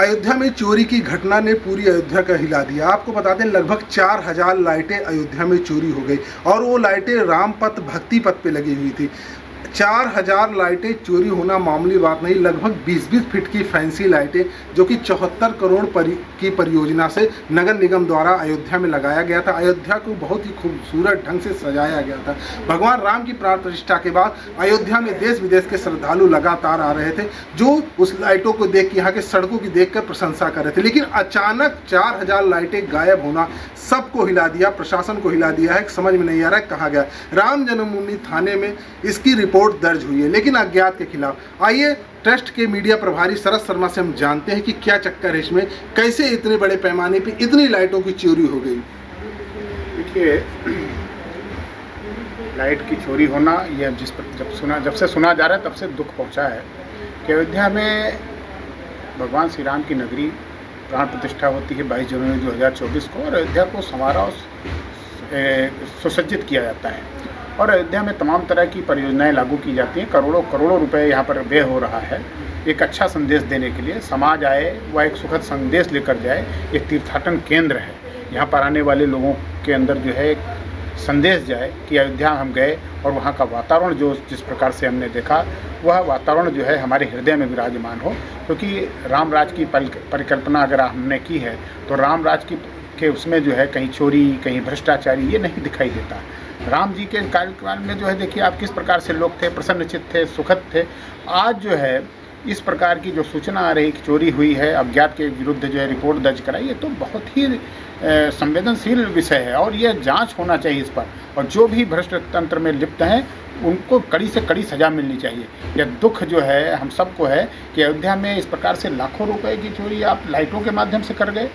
अयोध्या में चोरी की घटना ने पूरी अयोध्या का हिला दिया। आपको बता दें लगभग 4000 लाइटें अयोध्या में चोरी हो गई और वो लाइटें रामपथ भक्ति पथ पे लगी हुई थी। 4000 लाइटें चोरी होना मामूली बात नहीं। लगभग 20-20 फीट की फैंसी लाइटें जो कि 74 करोड़ की परियोजना से नगर निगम द्वारा अयोध्या में लगाया गया था। अयोध्या को बहुत ही खूबसूरत ढंग से सजाया गया था। भगवान राम की प्राण प्रतिष्ठा के बाद अयोध्या में देश विदेश के श्रद्धालु लगातार आ रहे थे जो उस लाइटों को देख के, यहाँ के सड़कों की देख कर प्रशंसा कर रहे थे। लेकिन अचानक 4000 लाइटें गायब होना सबको हिला दिया, प्रशासन को हिला दिया है। समझ में नहीं आ रहा है कहाँ गया। राम जन्मभूमि थाने में इसकी रिपोर्ट दर्ज हुई है लेकिन अज्ञात के खिलाफ। आइए ट्रस्ट के मीडिया प्रभारी शरद शर्मा से हम जानते हैं कि क्या चक्कर है इसमें, कैसे इतने बड़े पैमाने पे इतनी लाइटों की चोरी हो गई। देखिए, लाइट की चोरी होना यह जब से सुना जा रहा है तब से दुख पहुंचा है कि अयोध्या में भगवान श्री राम की नगरी प्राण प्रतिष्ठा होती है 22 जनवरी 2024 को और अयोध्या को समारोह सुसज्जित किया जाता है और अयोध्या में तमाम तरह की परियोजनाएं लागू की जाती हैं। करोड़ों करोड़ों रुपए यहाँ पर व्यय हो रहा है एक अच्छा संदेश देने के लिए। समाज आए, वह एक सुखद संदेश लेकर जाए। एक तीर्थाटन केंद्र है, यहाँ पर आने वाले लोगों के अंदर जो है एक संदेश जाए कि अयोध्या हम गए और वहाँ का वातावरण जो जिस प्रकार से हमने देखा वह वातावरण जो है हमारे हृदय में विराजमान हो। क्योंकि राम राज की परिकल्पना अगर हमने की है तो राम राज के उसमें जो है कहीं चोरी, कहीं भ्रष्टाचारी ये नहीं दिखाई देता। राम जी के कार्यकाल में जो है देखिए आप किस प्रकार से लोग थे, प्रसन्नचित्त थे, सुखद थे। आज जो है इस प्रकार की जो सूचना आ रही कि चोरी हुई है, अज्ञात के विरुद्ध जो है रिपोर्ट दर्ज कराई, ये तो बहुत ही संवेदनशील विषय है और यह जांच होना चाहिए इस पर। और जो भी भ्रष्ट तंत्र में लिप्त हैं उनको कड़ी से कड़ी सज़ा मिलनी चाहिए। यह दुख जो है हम सबको है कि अयोध्या में इस प्रकार से लाखों रुपए की चोरी आप लाइटों के माध्यम से कर गए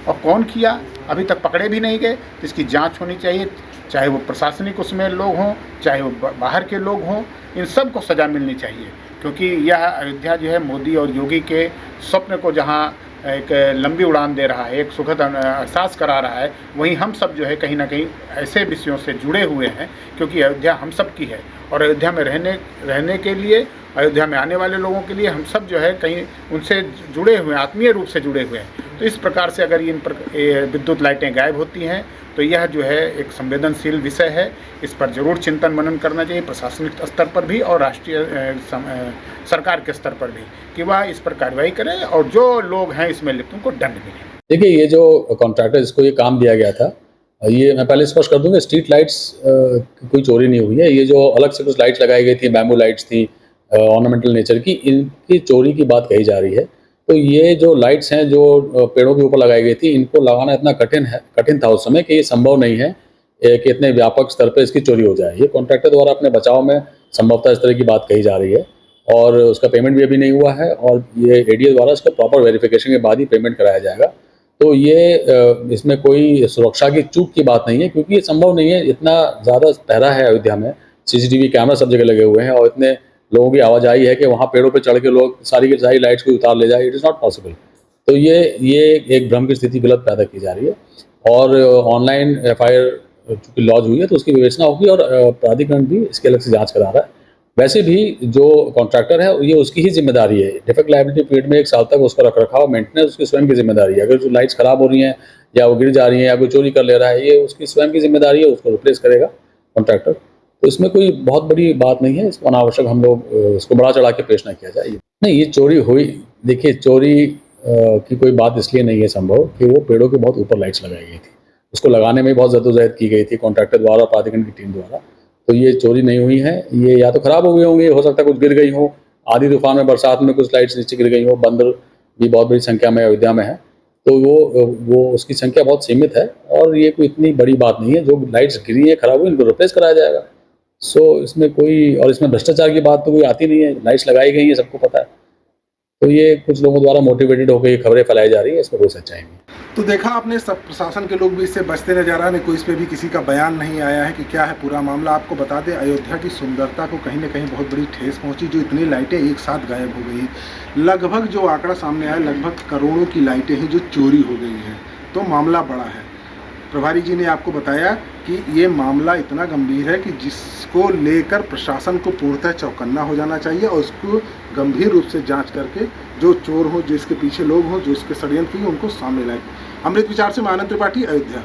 और कौन किया अभी तक पकड़े भी नहीं गए। तो इसकी जाँच होनी चाहिए, चाहे वो प्रशासनिक उसमें लोग हों, चाहे वो बाहर के लोग हों, इन सब को सज़ा मिलनी चाहिए। क्योंकि यह अयोध्या जो है मोदी और योगी के स्वप्न को जहाँ एक लंबी उड़ान दे रहा है, एक सुखद एहसास करा रहा है, वहीं हम सब जो है कहीं ना कहीं ऐसे विषयों से जुड़े हुए हैं क्योंकि अयोध्या हम सब की है और अयोध्या में रहने के लिए, अयोध्या में आने वाले लोगों के लिए हम सब जो है कहीं उनसे जुड़े हुए हैं, आत्मीय रूप से जुड़े हुए हैं। तो इस प्रकार से अगर ये विद्युत लाइटें गायब होती हैं तो यह जो है एक संवेदनशील विषय है। इस पर जरूर चिंतन मनन करना चाहिए प्रशासनिक स्तर पर भी और राष्ट्रीय सरकार के स्तर पर भी कि वह इस पर कार्रवाई करें और जो लोग हैं इसमें लिप्त उनको दंड मिले। देखिए, ये जो कॉन्ट्रैक्टर जिसको ये काम दिया गया था, ये मैं पहले स्पष्ट कर दूंगा, स्ट्रीट लाइट्स कोई चोरी नहीं हुई है। ये जो अलग से कुछ लाइट्स लगाई गई थी, बैम्बू लाइट्स थी ऑर्नामेंटल नेचर की, इनकी चोरी की बात कही जा रही है। तो ये जो लाइट्स हैं जो पेड़ों के ऊपर लगाई गई थी, इनको लगाना इतना कठिन था उस समय कि ये संभव नहीं है कि इतने व्यापक स्तर पर इसकी चोरी हो जाए। ये कॉन्ट्रैक्टर द्वारा अपने बचाव में संभवतः इस तरह की बात कही जा रही है और उसका पेमेंट भी अभी नहीं हुआ है और ये एडीए द्वारा इसका प्रॉपर वेरिफिकेशन के बाद ही पेमेंट कराया जाएगा। तो ये इसमें कोई सुरक्षा की चूक की बात नहीं है क्योंकि ये संभव नहीं है। इतना ज़्यादा पहरा है अयोध्या में, सीसीटीवी कैमरा सब जगह लगे हुए हैं और इतने लोगों की आवाजाही है कि वहाँ पेड़ों पे चढ़ के लोग सारी की सारी लाइट्स को उतार ले जाए, इट इज़ नॉट पॉसिबल। तो ये एक भ्रम की स्थिति गलत पैदा की जा रही है और ऑनलाइन एफआईआर चूँकि लॉन्च हुई है तो उसकी विवेचना होगी और प्राधिकरण भी इसके अलग से जाँच करा रहा है। वैसे भी जो कॉन्ट्रैक्टर है ये उसकी ही जिम्मेदारी है। डिफेक्ट लायबिलिटी पीरियड में 1 साल तक उसका रखरखाव मेंटेनेंस उसकी स्वयं की जिम्मेदारी है। अगर जो लाइट्स खराब हो रही हैं या वो गिर जा रही हैं या कोई चोरी कर ले रहा है, ये उसकी स्वयं की जिम्मेदारी है, उसको रिप्लेस करेगा कॉन्ट्रैक्टर। तो इसमें कोई बहुत बड़ी बात नहीं है, इसको अनावश्यक हम लोग इसको बढ़ा चढ़ा के पेश ना किया जाए। नहीं, ये चोरी हुई, देखिए चोरी की कोई बात इसलिए नहीं है संभव कि वो पेड़ों के बहुत ऊपर लाइट्स लगाई गई थी, उसको लगाने में बहुत जद्दोजहद की गई थी कॉन्ट्रैक्टर द्वारा, प्राधिकरण की टीम द्वारा। तो ये चोरी नहीं हुई है, ये या तो खराब हो गई होंगी, हो सकता है कुछ गिर गई हो, आधी तूफान में बरसात में कुछ लाइट्स नीचे गिर गई हो। बंदर भी बहुत बड़ी संख्या में अयोध्या में है तो वो उसकी संख्या बहुत सीमित है और ये कोई इतनी बड़ी बात नहीं है। जो लाइट्स गिरी है, खराब हुई, इनको रिप्लेस कराया जाएगा। इसमें कोई, और इसमें भ्रष्टाचार की बात तो कोई आती नहीं है। लाइट्स लगाई गई है, सबको पता है। तो ये कुछ लोगों द्वारा मोटिवेटेड होकर ये खबरें फैलाई जा रही है, इसमें कोई सच्चाई नहीं। तो देखा आपने, सब प्रशासन के लोग भी इससे बचते नजर आ रहे हैं। कोई इस पर भी किसी का बयान नहीं आया है कि क्या है पूरा मामला। आपको बता दें अयोध्या की सुंदरता को कहीं ना कहीं बहुत बड़ी ठेस पहुंची जो इतनी लाइटें एक साथ गायब हो गई। लगभग जो आंकड़ा सामने आया, लगभग करोड़ों की लाइटें हैं जो चोरी हो गई हैं। तो मामला बड़ा है। प्रभारी जी ने आपको बताया कि ये मामला इतना गंभीर है कि जिसको लेकर प्रशासन को पूर्णतः चौकन्ना हो जाना चाहिए और उसको गंभीर रूप से जांच करके जो चोर हो, जिसके पीछे लोग हों, जो इसके षड्यंत्र की उनको सामने लाए। अमृत विचार से मैं आनंद त्रिपाठी, अयोध्या।